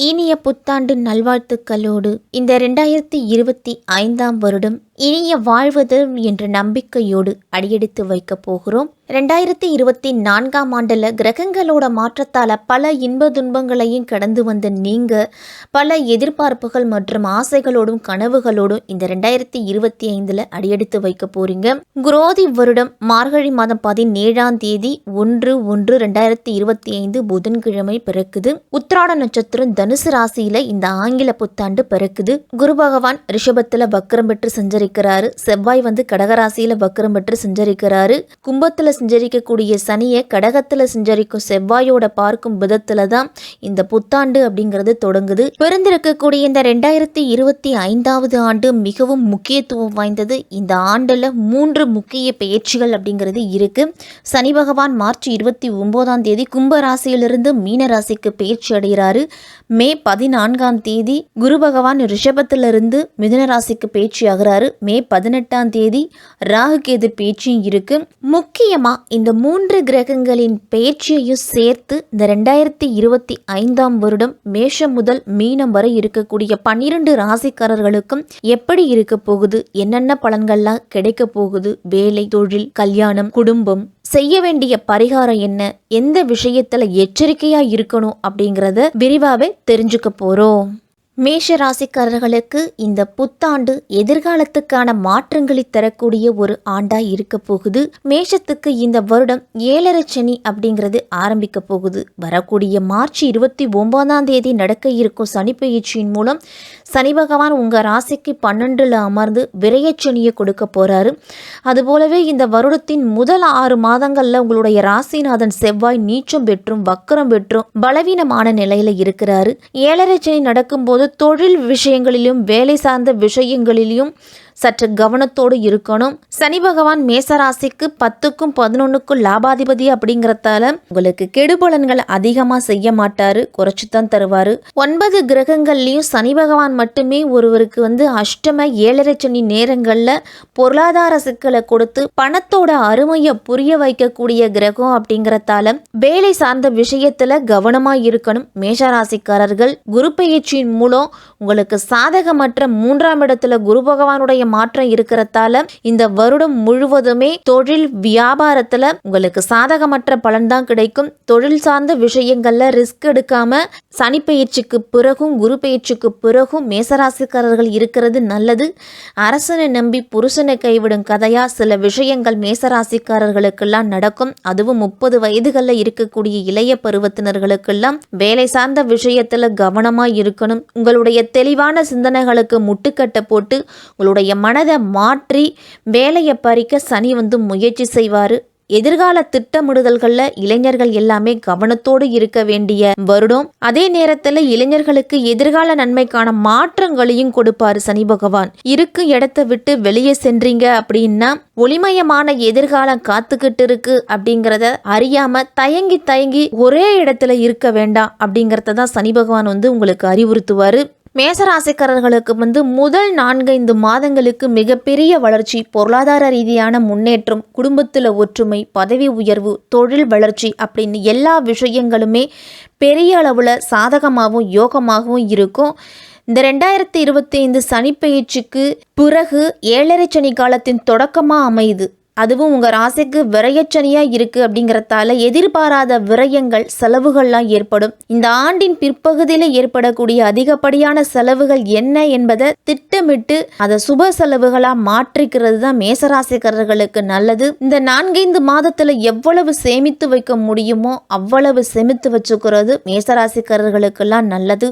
இனிய புத்தாண்டு நல்வாழ்த்துக்களோடு இந்த 2025ஆம் வருடம் இனிய வாழ்வது என்ற நம்பிக்கையோடு அடியெடுத்து வைக்கப் போகிறோம். 2024ஆம் ஆண்டில் கிரகங்களோட மாற்றத்தால் பல இன்ப துன்பங்களையும் கடந்து வந்த நீங்கள் பல எதிர்பார்ப்புகள் மற்றும் ஆசைகளோடும் கனவுகளோடும் இந்த 2025 அடியெடுத்து வைக்க போறீங்க. குரோதி வருடம் மார்கழி மாதம் 17ஆம் தேதி 1/1/2025 புதன்கிழமை பிறக்குது. உத்திராட நட்சத்திரம் தனுசு ராசியில இந்த ஆங்கில புத்தாண்டு பிறக்குது. குரு பகவான் ரிஷபத்துல வக்ரம் பெற்று சஞ்சரிக்கிறாரு. செவ்வாய் கடகராசியில வக்ரம் பெற்று சஞ்சரிக்கிறாரு. கும்பத்துல சஞ்சரிக்கக்கூடிய சனியை கடகத்துல சஞ்சரிக்கும் செவ்வாயோட பார்க்கும் விதத்துல தான் இந்த புத்தாண்டு அப்படிங்கிறது தொடங்குது. பிறந்திருக்கக்கூடிய இந்த 2025வது ஆண்டு மிகவும் முக்கியத்துவம் வாய்ந்தது. இந்த ஆண்டுல 3 முக்கிய பெயர்ச்சிகள் அப்படிங்கிறது இருக்கு. சனி பகவான் மார்ச் 29ஆம் தேதி கும்ப ராசியிலிருந்து மீன ராசிக்கு பெயர்ச்சி அடைகிறாரு. மே 14ஆம் தேதி குரு பகவான் ரிஷபத்திலிருந்து மிதுன ராசிக்கு பெயர்ச்சி ஆகிறாரு. மே 18ஆம் தேதி ராகு கேது பெயர்ச்சியும் இருக்கு. முக்கியமா இந்த 3 கிரகங்களின் பெயர்ச்சியையும் சேர்த்து இந்த 2025ஆம் வருடம் மேஷம் முதல் மீனம் வரை இருக்கக்கூடிய 12 ராசிக்காரர்களுக்கும் எப்படி இருக்க போகுது, என்னென்ன பலன்கள்லாம் கிடைக்க போகுது, வேலை, தொழில், கல்யாணம், குடும்பம், செய்ய வேண்டிய பரிகாரம் என்ன, எந்த விஷயத்துல எச்சரிக்கையா இருக்கணும் அப்படிங்கிறத விரிவாவே தெரிஞ்சுக்க போறோம். மேஷ ராசிக்காரர்களுக்கு இந்த புத்தாண்டு எதிர்காலத்துக்கான மாற்றங்களை தரக்கூடிய ஒரு ஆண்டா இருக்க போகுது. மேஷத்துக்கு இந்த வருடம் 7.5 சனி அப்படிங்கிறது ஆரம்பிக்க போகுது. வரக்கூடிய மார்ச் 29ஆம் தேதி நடக்க இருக்கும் சனி பயிற்சியின் மூலம் சனி பகவான் உங்க ராசிக்கு 12ல் அமர்ந்து விரயச்சனியை கொடுக்க போறாரு. அதுபோலவே இந்த வருடத்தின் முதல் 6 மாதங்கள்ல உங்களுடைய ராசிநாதன் செவ்வாய் நீச்சம் பெற்றும் வக்கரம் பெற்றும் பலவீனமான நிலையில இருக்கிறாரு. 7.5 சனி நடக்கும்போது தொழில் விஷயங்களிலும் வேலை சார்ந்த விஷயங்களிலும் சற்று கவனத்தோடு இருக்கணும். சனி பகவான் மேசராசிக்கு 10க்கும் 11க்கும் லாபாதிபதி அப்படிங்கிறதால உங்களுக்கு கெடுபலன்கள் அதிகமா செய்ய மாட்டாரு, குறைச்சுதான் தருவாரு. 9 கிரகங்கள்லயும் சனி பகவான் மட்டுமே ஒருவருக்கு அஷ்டம 7.5 சனி நேரங்கள்ல பொருளாதார சிக்கலை கொடுத்து பணத்தோட அருமையை புரிய வைக்கக்கூடிய கிரகம் அப்படிங்கிறதால வேலை சார்ந்த விஷயத்துல கவனமா இருக்கணும். மேஷராசிக்காரர்கள் குரு பயிற்சியின் மூலம் உங்களுக்கு சாதகமற்ற 3ஆம் இடத்துல குரு பகவானுடைய மாற்றம் இருக்கிறதால இந்த வருடம் முழுவதுமே தொழில் வியாபாரத்துல உங்களுக்கு சாதகமற்ற பலன் தான் கிடைக்கும். தொழில் சார்ந்த விஷயங்கள்ல ரிஸ்க் எடுக்காம சனி பயிற்சிக்கு பிறகும் குரு பயிற்சிக்கு பிறகும் மேசராசிக்காரர்கள் இருக்கிறது நல்லது. அரசனை நம்பி புருஷனை கைவிடும் கதையா சில விஷயங்கள் மேசராசிக்காரர்களுக்கெல்லாம் நடக்கும். அதுவும் 30 வயதுகளில் இருக்கக்கூடிய இளைய பருவத்தினர்களுக்கெல்லாம் வேலை சார்ந்த விஷயத்துல கவனமா இருக்கணும். உங்களுடைய தெளிவான சிந்தனைகளுக்கு முட்டுக்கட்டை போட்டு உங்களுடைய மனதை மாற்றி வேலையை பறிக்க சனி முயற்சி செய்வாரு. எதிர்கால திட்டமிடுதல்களில் இளைஞர்கள் எல்லாமே கவனத்தோடு இருக்க வேண்டிய வருடம். அதே நேரத்தில் இளைஞர்களுக்கு எதிர்கால நன்மைக்கான மாற்றங்களையும் கொடுப்பாரு சனி பகவான். இருக்கு இடத்தை விட்டு வெளியே சென்றீங்க அப்படின்னா ஒளிமயமான எதிர்காலம் காத்துக்கிட்டு இருக்கு அப்படிங்கிறத அறியாம தயங்கி ஒரே இடத்துல இருக்க வேண்டாம் அப்படிங்கிறத தான் சனி பகவான் உங்களுக்கு அறிவுறுத்துவாரு. மேசராசிக்காரர்களுக்கு முதல் 4-5 மாதங்களுக்கு மிகப்பெரிய வளர்ச்சி, பொருளாதார ரீதியான முன்னேற்றம், குடும்பத்தில் ஒற்றுமை, பதவி உயர்வு, தொழில் வளர்ச்சி அப்படின்னு எல்லா விஷயங்களுமே பெரிய அளவில் சாதகமாகவும் யோகமாகவும் இருக்கும். இந்த 2025 சனி பயிற்சிக்கு பிறகு 7.5 சனி காலத்தின் தொடக்கமாக அமையுது. அதுவும் உங்கள் ராசிக்கு விரயச்சனியாக இருக்குது அப்படிங்கிறதால எதிர்பாராத விரயங்கள், செலவுகள்லாம் ஏற்படும். இந்த ஆண்டின் பிற்பகுதியில் ஏற்படக்கூடிய அதிகப்படியான செலவுகள் என்ன என்பதை திட்டமிட்டு அதை சுப செலவுகளாக மாற்றிக்கிறது தான் மேசராசிக்காரர்களுக்கு நல்லது. இந்த 4-5 மாதத்தில் எவ்வளவு சேமித்து வைக்க முடியுமோ அவ்வளவு சேமித்து வச்சுக்கிறது மேசராசிக்காரர்களுக்கெல்லாம் நல்லது.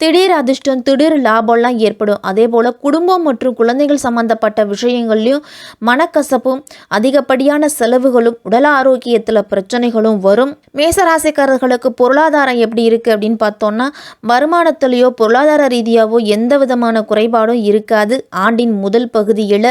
திடீர் அதிர்ஷ்டம், திடீர் லாபம்லாம் ஏற்படும். அதே போல் குடும்பம் மற்றும் குழந்தைகள் சம்பந்தப்பட்ட விஷயங்கள்லையும் மனக்கசப்பும் அதிகப்படியான செலவுகளும் உடல் ஆரோக்கியத்தில் பிரச்சனைகளும் வரும். மேசராசிக்காரர்களுக்கு பொருளாதாரம் எப்படி இருக்கு அப்படின்னு பார்த்தோம்னா வருமானத்திலேயோ பொருளாதார ரீதியாவோ எந்த விதமான குறைபாடும் இருக்காது. ஆண்டின் முதல் பகுதியில்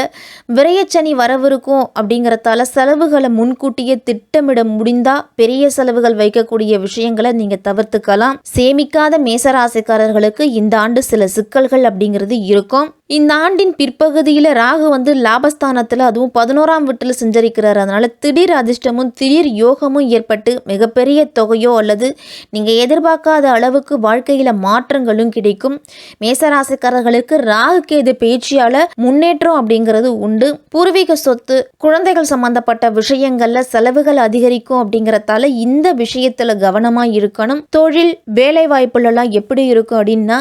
விரயச்சனி வரவிருக்கும் அப்படிங்கிறதால செலவுகளை முன்கூட்டியே திட்டமிட முடிந்தா பெரிய செலவுகள் வைக்கக்கூடிய விஷயங்களை நீங்க தவிர்த்துக்கலாம். சேமிக்காத மேசராசிக்காரர்களுக்கு இந்த ஆண்டு சில சிக்கல்கள் அப்படிங்கிறது இருக்கும். இந்த ஆண்டின் பிற்பகுதியில் ராகு வந்து லாபஸ்தானத்தில் அதுவும் 11ஆம் வீட்டில் செஞ்சரிக்கிறார். அதனால் திடீர் அதிர்ஷ்டமும் திடீர் யோகமும் ஏற்பட்டு மிகப்பெரிய தொகையோ அல்லது நீங்கள் எதிர்பார்க்காத அளவுக்கு வாழ்க்கையில் மாற்றங்களும் கிடைக்கும். மேசராசிக்காரர்களுக்கு ராகு கேது பேச்சியால் முன்னேற்றம் அப்படிங்கிறது உண்டு. பூர்வீக சொத்து, குழந்தைகள் சம்பந்தப்பட்ட விஷயங்களில் செலவுகள் அதிகரிக்கும் அப்படிங்கிறதால இந்த விஷயத்தில் கவனமாக இருக்கணும். தொழில் வேலை வாய்ப்புலலாம் எப்படி இருக்கும் அப்படின்னா,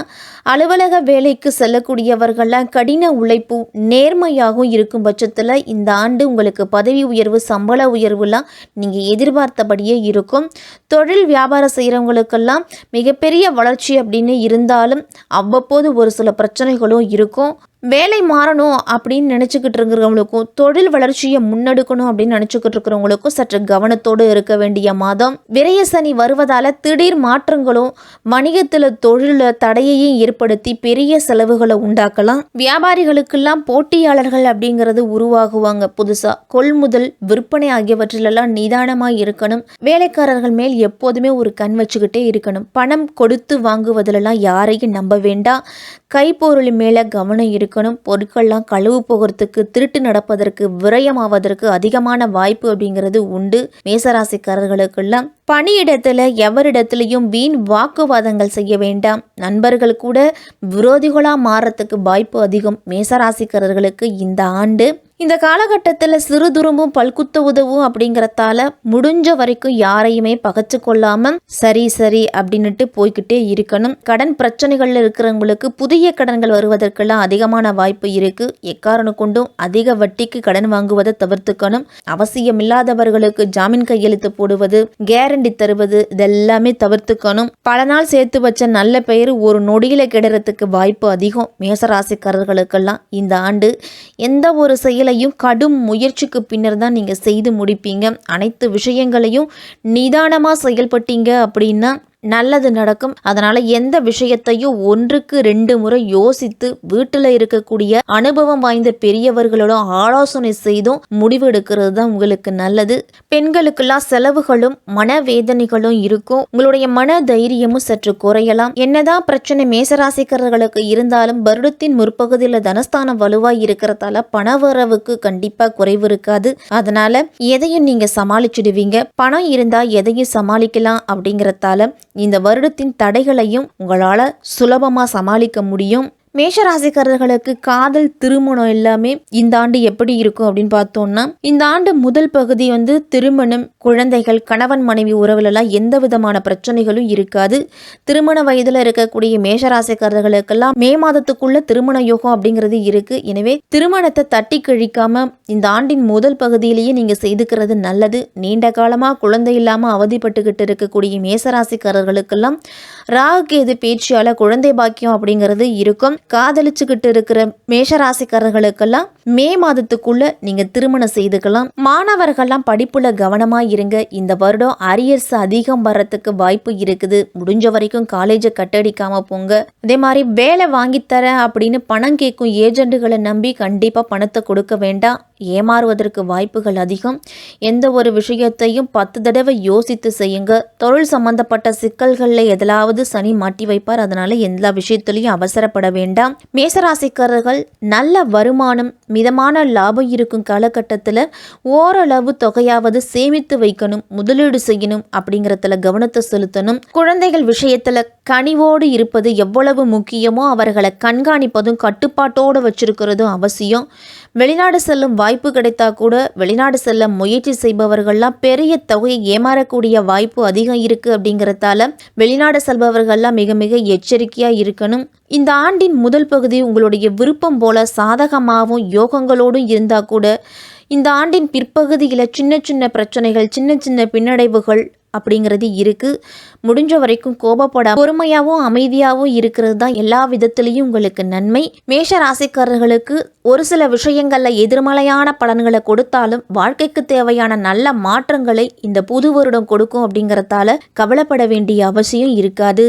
அலுவலக வேலைக்கு செல்லக்கூடியவர்கள்லாம் கடின உழைப்பும் நேர்மையாகவும் இருக்கும் பட்சத்தில் இந்த ஆண்டு உங்களுக்கு பதவி உயர்வு, சம்பள உயர்வுலாம் நீங்கள் எதிர்பார்த்தபடியே இருக்கும். தொழில் வியாபாரம் செய்கிறவங்களுக்கெல்லாம் மிகப்பெரிய வளர்ச்சி அப்படின்னு இருந்தாலும் அவ்வப்போது ஒரு சில பிரச்சனைகளும் இருக்கும். வேலை மாறணும் அப்படின்னு நினச்சிக்கிட்டு இருக்கிறவங்களுக்கும், தொழில் வளர்ச்சியை முன்னெடுக்கணும் அப்படின்னு நினச்சிக்கிட்டு இருக்கிறவங்களுக்கும் சற்று கவனத்தோடு இருக்க வேண்டிய மாதம். விரய சனி வருவதால் திடீர் மாற்றங்களும் வணிகத்தில் தொழிலில் தடையையும் ஏற்படுத்தி பெரிய செலவுகளை உண்டாக்கலாம். வியாபாரிகளுக்கெல்லாம் போட்டியாளர்கள் அப்படிங்கிறது உருவாகுவாங்க. புதுசாக கொள்முதல், விற்பனை ஆகியவற்றிலெல்லாம் நிதானமாக இருக்கணும். வேலைக்காரர்கள் மேல் எப்போதுமே ஒரு கண் வச்சுக்கிட்டே இருக்கணும். பணம் கொடுத்து வாங்குவதிலெல்லாம் யாரையும் நம்ப வேண்டாம். கைப்பொருள் மேலே கவனம் இருக்கணும். பொருட்கள்லாம் கழுவு போகிறதுக்கு, திருட்டு நடப்பதற்கு, விரயமாவதற்கு அதிகமான வாய்ப்பு அப்படிங்கிறது உண்டு. மேசராசிக்காரர்களுக்கெல்லாம் பணியிடத்தில் எவரிடத்துலையும் வீண் வாக்குவாதங்கள் செய்ய வேண்டாம். நண்பர்கள் கூட விரோதிகளாக மாறத்துக்கு வாய்ப்பு அதிகம். மேசராசிக்காரர்களுக்கு இந்த ஆண்டு இந்த காலகட்டத்தில் சிறு துரும்பும் பல்குத்த உதவும் அப்படிங்கிறதால முடிஞ்ச வரைக்கும் யாரையுமே பகைச்சு கொள்ளாமல் சரி அப்படின்னுட்டு போய்கிட்டே இருக்கணும். கடன் பிரச்சனைகள் இருக்கிறவங்களுக்கு புதிய கடன்கள் வருவதற்கெல்லாம் அதிகமான வாய்ப்பு இருக்கு. எக்காரணம் கொண்டும் அதிக வட்டிக்கு கடன் வாங்குவதை தவிர்த்துக்கணும். அவசியமில்லாதவர்களுக்கு ஜாமீன் கையெழுத்து போடுவது, கேரண்டி தருவது இதெல்லாமே தவிர்த்துக்கணும். பல நாள் சேர்த்து வச்ச நல்ல பெயர் ஒரு நொடியில கெடுறதுக்கு வாய்ப்பு அதிகம். மேசராசிக்காரர்களுக்கெல்லாம் இந்த ஆண்டு எந்த ஒரு செயலை கடும் முயற்சிக்கு பின்னர் தான் நீங்க செய்து முடிப்பீங்க. அனைத்து விஷயங்களையும் நிதானமா செயல்பட்டீங்க அப்படின்னா நல்லது நடக்கும். அதனால எந்த விஷயத்தையும் 1க்கு 2 முறை யோசித்து வீட்டில் இருக்கக்கூடிய அனுபவம் வாய்ந்த பெரியவர்களோட ஆலோசனை செய்தும் முடிவு எடுக்கிறது தான் உங்களுக்கு நல்லது. பெண்களுக்கெல்லாம் செலவுகளும் மனவேதனைகளும் இருக்கும். உங்களுடைய மன தைரியமும் சற்று குறையலாம். என்னதான் பிரச்சனை மேசராசிக்காரர்களுக்கு இருந்தாலும் வருடத்தின் முற்பகுதியில் தனஸ்தானம் வலுவாய் இருக்கிறதால பணவரவுக்கு கண்டிப்பா குறைவு இருக்காது. அதனால எதையும் நீங்க சமாளிச்சிடுவீங்க. பணம் இருந்தா எதையும் சமாளிக்கலாம் அப்படிங்கிறதால இந்த வருடத்தின் தடைகளையும் உங்களால் சுலபமாக சமாளிக்க முடியும். மேஷராசிக்காரர்களுக்கு காதல், திருமணம் எல்லாமே இந்த ஆண்டு எப்படி இருக்கும் அப்படின்னு பார்த்தோம்னா, இந்த ஆண்டு முதல் பகுதி வந்து திருமணம், குழந்தைகள், கணவன் மனைவி உறவுலலாம் எந்த விதமான பிரச்சனைகளும் இருக்காது. திருமண வயதில் இருக்கக்கூடிய மேஷராசிக்காரர்களுக்கெல்லாம் மே மாதத்துக்குள்ள திருமண யோகம் அப்படிங்கிறது இருக்கு. எனவே திருமணத்தை தட்டி கழிக்காம இந்த ஆண்டின் முதல் பகுதியிலேயே நீங்க செய்துக்கிறது நல்லது. நீண்ட காலமா குழந்தை இல்லாம அவதிப்பட்டுக்கிட்டு இருக்கக்கூடிய மேசராசிக்காரர்களுக்கெல்லாம் ராகு கேது பேச்சியால குழந்தை பாக்கியம் அப்படிங்கிறது இருக்கும். காதலிச்சுக்கிட்டு இருக்கிற மேஷராசிக்காரர்களுக்கெல்லாம் மே மாதத்துக்குள்ள நீங்க திருமணம் செய்துக்கலாம். மாணவர்கள்லாம் படிப்புல கவனமா இருங்க. இந்த வருடம் அரியர்ஸ் அதிகம் வர்றதுக்கு வாய்ப்பு இருக்குது. முடிஞ்ச வரைக்கும் காலேஜை கட்டடிக்காம போங்க. அதே மாதிரி வேலை வாங்கித்தரேன் அப்படின்னு பணம் கேட்கும் ஏஜென்ட்டுகளை நம்பி கண்டிப்பா பணத்தை கொடுக்க வேண்டாம். ஏமாறுவதற்கு வாய்ப்புகள் அதிகம். எந்த ஒரு விஷயத்தையும் 10 தடவை யோசித்து செய்யுங்க. தொழில் சம்பந்தப்பட்ட சிக்கல்களில் எதாவது சனி மாட்டி வைப்பார். அதனால எல்லா விஷயத்திலையும் அவசரப்பட வேண்டாம். மேசராசிக்காரர்கள் நல்ல வருமானம், மிதமான லாபம் இருக்கும் காலகட்டத்தில் ஓரளவு தொகையாவது சேமித்து வைக்கணும், முதலீடு செய்யணும் அப்படிங்கிறதுல கவனத்தை செலுத்தணும். குழந்தைகள் விஷயத்துல கனிவோடு இருப்பது எவ்வளவு முக்கியமோ அவர்களை கண்காணிப்பதும் கட்டுப்பாட்டோடு வச்சிருக்கிறதும் அவசியம். வெளிநாடு செல்லும் வாய்ப்பு கிடைத்தா கூட வெளிநாடு செல்ல முயற்சி செய்பவர்கள்லாம் பெரிய தொகையை ஏமாறக்கூடிய வாய்ப்பு அதிகம் இருக்கு. அப்படிங்கிறதால வெளிநாடு செல்பவர்கள்லாம் மிக மிக எச்சரிக்கையா இருக்கணும். இந்த ஆண்டின் முதல் பகுதி உங்களுடைய விருப்பம் போல சாதகமாகவும் யோகங்களோடும் இருந்தா கூட இந்த ஆண்டின் பிற்பகுதியில் சின்ன சின்ன பிரச்சனைகள், சின்ன சின்ன பின்னடைவுகள் அப்படிங்கிறது இருக்கு. முடிஞ்ச வரைக்கும் கோபப்பட பொறுமையாகவும் அமைதியாகவும் இருக்கிறது தான் எல்லா விதத்திலையும் உங்களுக்கு நன்மை. மேஷ ராசிக்காரர்களுக்கு ஒரு சில விஷயங்கள்ல எதிர்மறையான பலன்களை கொடுத்தாலும் வாழ்க்கைக்கு தேவையான நல்ல மாற்றங்களை இந்த புது வருடம் கொடுக்கும். அப்படிங்கிறதால கவலைப்பட வேண்டிய அவசியம் இருக்காது.